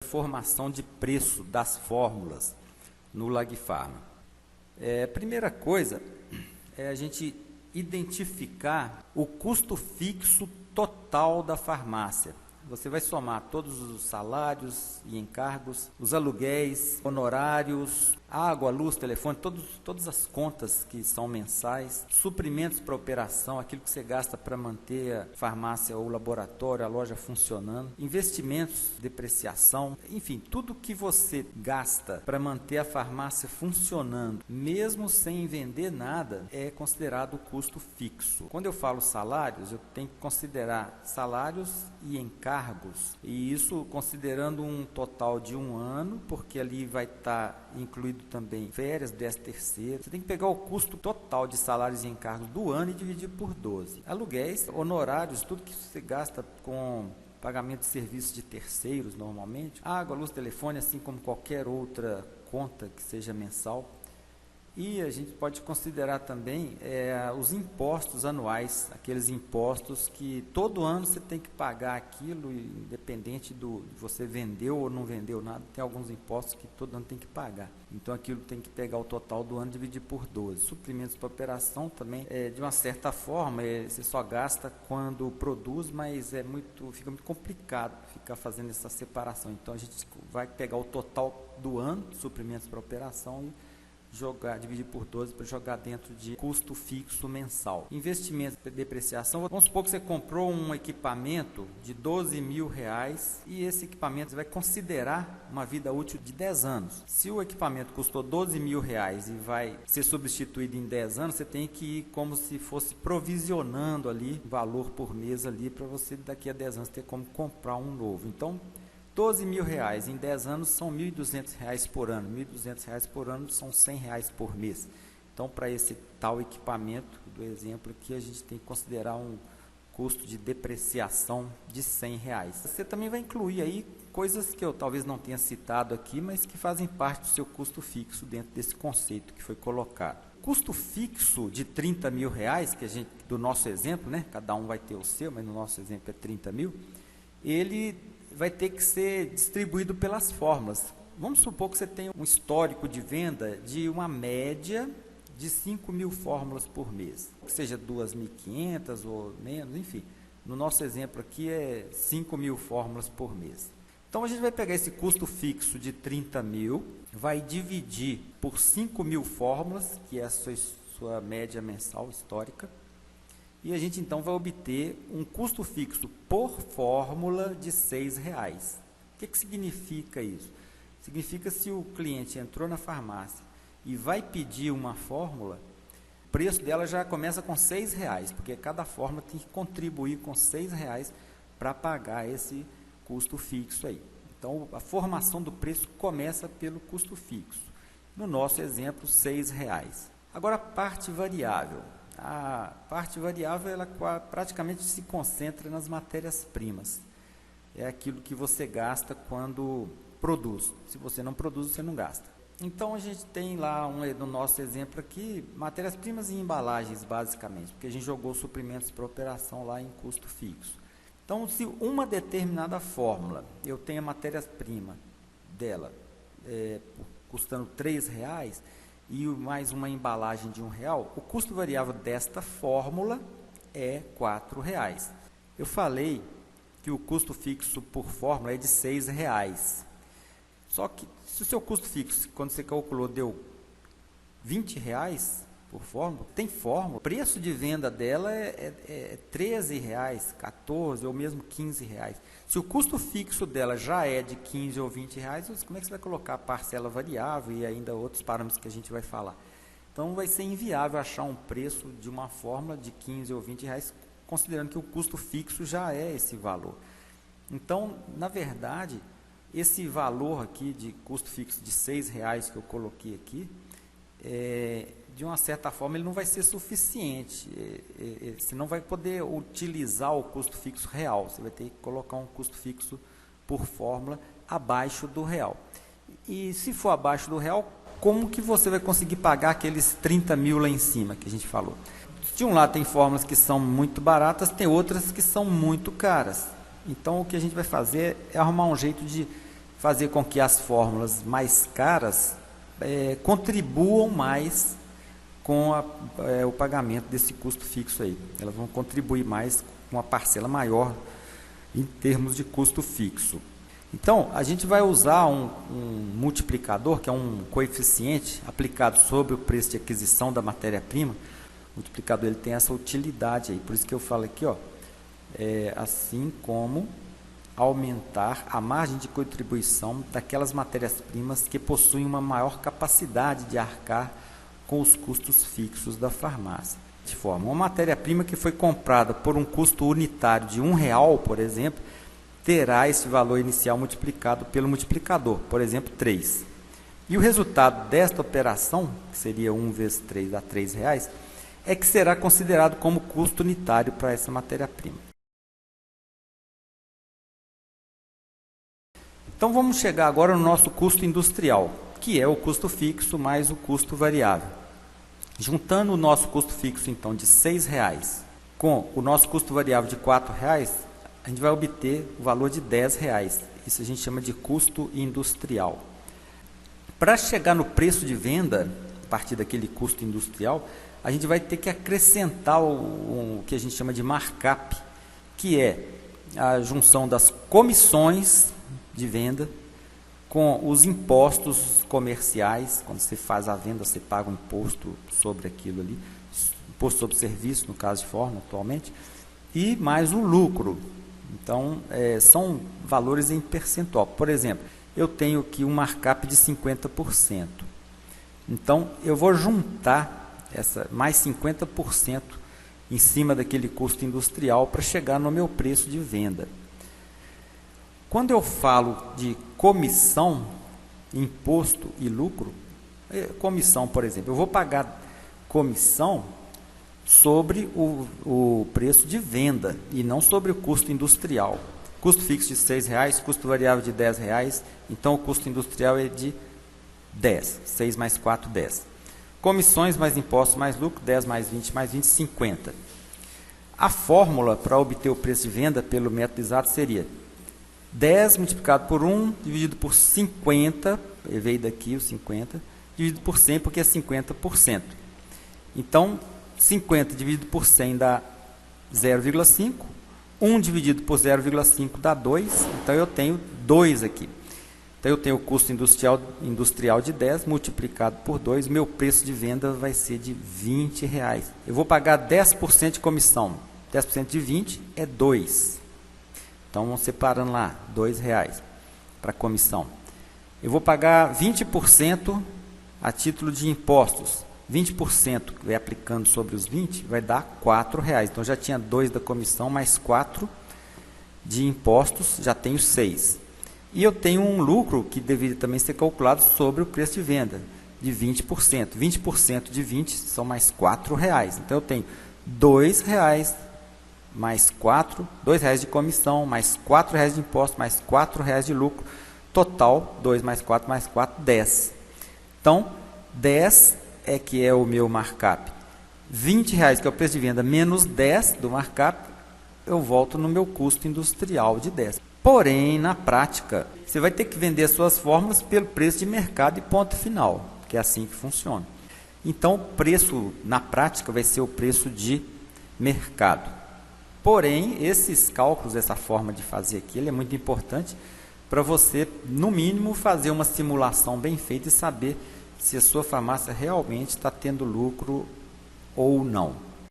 formação de preço das fórmulas no Lag Pharma. Primeira coisa é a gente identificar o custo fixo total da farmácia. Você vai somar todos os salários e encargos, os aluguéis, honorários, água, luz, telefone, todas as contas que são mensais, suprimentos para operação, aquilo que você gasta para manter a farmácia ou o laboratório, a loja funcionando, investimentos, depreciação, enfim, tudo que você gasta para manter a farmácia funcionando, mesmo sem vender nada, é considerado custo fixo. Quando eu falo salários, eu tenho que considerar salários e encargos, e isso considerando um total de um ano, porque ali vai estar incluído também férias, 13º. Você tem que pegar o custo total de salários e encargos do ano e dividir por 12. Aluguéis, honorários, tudo que você gasta com pagamento de serviços de terceiros normalmente, água, luz, telefone, assim como qualquer outra conta que seja mensal. E a gente pode considerar também os impostos anuais, aqueles impostos que todo ano você tem que pagar aquilo, independente de você vendeu ou não vendeu nada, tem alguns impostos que todo ano tem que pagar. Então aquilo tem que pegar o total do ano e dividir por 12. Suprimentos para operação também, de uma certa forma, você só gasta quando produz, mas fica muito complicado ficar fazendo essa separação. Então a gente vai pegar o total do ano, suprimentos para operação, e dividir por 12 para jogar dentro de custo fixo mensal. Investimento e depreciação, vamos supor que você comprou um equipamento de R$12.000 e esse equipamento você vai considerar uma vida útil de 10 anos. Se o equipamento custou R$12.000 e vai ser substituído em 10 anos, você tem que ir como se fosse provisionando ali valor por mês ali para você daqui a 10 anos ter como comprar um novo. Então, R$12.000 em 10 anos são R$1.200 por ano. R$1.200 por ano são R$100 por mês. Então, para esse tal equipamento, do exemplo aqui, a gente tem que considerar um custo de depreciação de R$100. Você também vai incluir aí coisas que eu talvez não tenha citado aqui, mas que fazem parte do seu custo fixo dentro desse conceito que foi colocado. Custo fixo de R$30.000, que a gente, do nosso exemplo, né? Cada um vai ter o seu, mas no nosso exemplo é R$30.000, ele vai ter que ser distribuído pelas fórmulas. Vamos supor que você tem um histórico de venda de uma média de 5.000 fórmulas por mês, que seja 2.500 ou menos, enfim. No nosso exemplo aqui é 5.000 fórmulas por mês. Então a gente vai pegar esse custo fixo de 30.000, vai dividir por 5.000 fórmulas, que é a sua média mensal histórica, e a gente então vai obter um custo fixo por fórmula de R$6. O que significa isso? Significa se o cliente entrou na farmácia e vai pedir uma fórmula, o preço dela já começa com R$6, porque cada fórmula tem que contribuir com R$6 para pagar esse custo fixo aí. Então a formação do preço começa pelo custo fixo. No nosso exemplo, R$6. Agora a parte variável. A parte variável, ela praticamente se concentra nas matérias-primas. É aquilo que você gasta quando produz. Se você não produz, você não gasta. Então, a gente tem lá, no nosso exemplo aqui, matérias-primas e embalagens, basicamente, porque a gente jogou suprimentos para operação lá em custo fixo. Então, se uma determinada fórmula, eu tenho a matéria-prima dela custando R$3, e mais uma embalagem de R$1, o custo variável desta fórmula é R$4. Eu falei que o custo fixo por fórmula é de R$6. Só que se o seu custo fixo, quando você calculou, deu R$20 por fórmula, tem fórmula, o preço de venda dela é R$13, R$14 ou mesmo R$15. Se o custo fixo dela já é de R$15 ou R$20, como é que você vai colocar a parcela variável e ainda outros parâmetros que a gente vai falar? Então vai ser inviável achar um preço de uma fórmula de R$15 ou R$20, considerando que o custo fixo já é esse valor. Então, na verdade, esse valor aqui de custo fixo de R$6 que eu coloquei aqui, de uma certa forma, ele não vai ser suficiente. Você não vai poder utilizar o custo fixo real. Você vai ter que colocar um custo fixo por fórmula abaixo do real. E se for abaixo do real, como que você vai conseguir pagar aqueles 30.000 lá em cima que a gente falou? De um lado tem fórmulas que são muito baratas, tem outras que são muito caras. Então o que a gente vai fazer é arrumar um jeito de fazer com que as fórmulas mais caras contribuam mais com o pagamento desse custo fixo aí. Elas vão contribuir mais com uma parcela maior em termos de custo fixo. Então, a gente vai usar um multiplicador, que é um coeficiente aplicado sobre o preço de aquisição da matéria-prima. O multiplicador ele tem essa utilidade aí, por isso que eu falo aqui, ó, assim como aumentar a margem de contribuição daquelas matérias-primas que possuem uma maior capacidade de arcar com os custos fixos da farmácia. De forma, uma matéria-prima que foi comprada por um custo unitário de R$1, por exemplo, terá esse valor inicial multiplicado pelo multiplicador, por exemplo, 3. E o resultado desta operação, que seria 1 vezes 3 dá R$3, é que será considerado como custo unitário para essa matéria-prima. Então, vamos chegar agora no nosso custo industrial, que é o custo fixo mais o custo variável. Juntando o nosso custo fixo, então, de R$6 com o nosso custo variável de R$4, a gente vai obter o valor de R$10. Isso a gente chama de custo industrial. Para chegar no preço de venda, a partir daquele custo industrial, a gente vai ter que acrescentar o que a gente chama de markup, que é a junção das comissões de venda com os impostos comerciais. Quando você faz a venda, você paga um imposto sobre aquilo ali, imposto sobre serviço, no caso de forma atualmente, e mais o lucro. Então, são valores em percentual. Por exemplo, eu tenho aqui um markup de 50%. Então, eu vou juntar mais 50% em cima daquele custo industrial para chegar no meu preço de venda. Quando eu falo de comissão, imposto e lucro, comissão, por exemplo, eu vou pagar comissão sobre o preço de venda e não sobre o custo industrial. Custo fixo de R$6, custo variável de R$10, então o custo industrial é de 10, 6 mais 4, 10. Comissões mais impostos mais lucro, 10 mais 20, 50. A fórmula para obter o preço de venda pelo método exato seria 10 multiplicado por 1, dividido por 50, veio daqui o 50, dividido por 100, porque é 50%. Então, 50 dividido por 100 dá 0,5, 1 dividido por 0,5 dá 2, então eu tenho 2 aqui. Então, eu tenho o custo industrial de 10 multiplicado por 2, meu preço de venda vai ser de R$20. Eu vou pagar 10% de comissão, 10% de 20 é 2. Então, vamos separando lá, R$2 para comissão. Eu vou pagar 20% a título de impostos. 20% que vai aplicando sobre os 20 vai dar R$4. Então, já tinha 2 da comissão, mais 4 de impostos, já tenho 6. E eu tenho um lucro que deveria também ser calculado sobre o preço de venda, de 20%. 20% de 20 são mais R$4. Então, eu tenho R$2 mais 4, R$2 de comissão, mais R$4 de imposto, mais R$4 de lucro, total 2 mais 4 mais 4, 10. Então, 10 que é o meu markup. R$20 que é o preço de venda menos 10 do markup, eu volto no meu custo industrial de 10. Porém, na prática, você vai ter que vender as suas fórmulas pelo preço de mercado e ponto final, que é assim que funciona. Então, o preço na prática vai ser o preço de mercado. Porém, esses cálculos, essa forma de fazer aqui, ele é muito importante para você, no mínimo, fazer uma simulação bem feita e saber se a sua farmácia realmente está tendo lucro ou não.